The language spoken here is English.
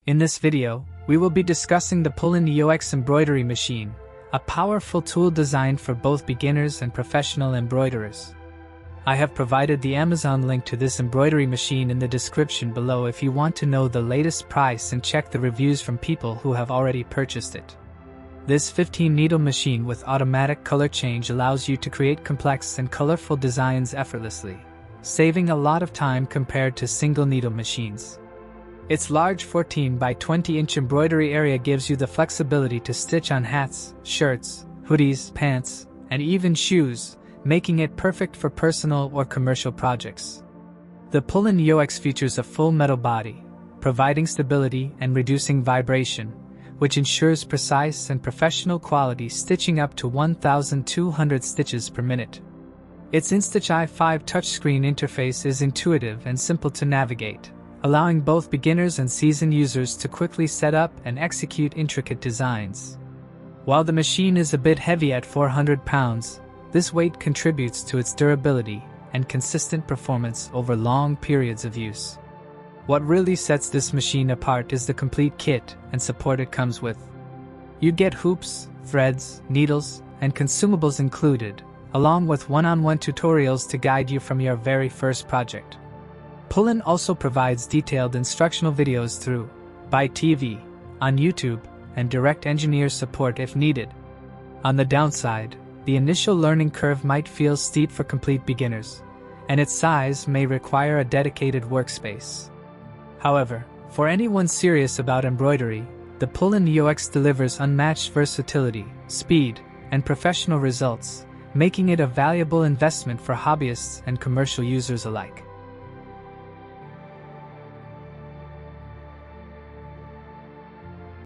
In this video, we will be discussing the Poolin EOX Embroidery Machine, a powerful tool designed for both beginners and professional embroiderers. I have provided the Amazon link to this embroidery machine in the description below if you want to know the latest price and check the reviews from people who have already purchased it. This 15-needle machine with automatic color change allows you to create complex and colorful designs effortlessly, saving a lot of time compared to single-needle machines. Its large 14 by 20-inch embroidery area gives you the flexibility to stitch on hats, shirts, hoodies, pants, and even shoes, making it perfect for personal or commercial projects. The Poolin EOX features a full metal body, providing stability and reducing vibration, which ensures precise and professional quality stitching up to 1,200 stitches per minute. Its Institch i5 touchscreen interface is intuitive and simple to navigate, allowing both beginners and seasoned users to quickly set up and execute intricate designs. While the machine is a bit heavy at 400 pounds, this weight contributes to its durability and consistent performance over long periods of use. What really sets this machine apart is the complete kit and support it comes with. You get hoops, threads, needles, and consumables included, along with one-on-one tutorials to guide you from your very first project. Poolin also provides detailed instructional videos through BAi TV, on YouTube, and direct engineer support if needed. On the downside, the initial learning curve might feel steep for complete beginners, and its size may require a dedicated workspace. However, for anyone serious about embroidery, the Poolin EOX delivers unmatched versatility, speed, and professional results, making it a valuable investment for hobbyists and commercial users alike.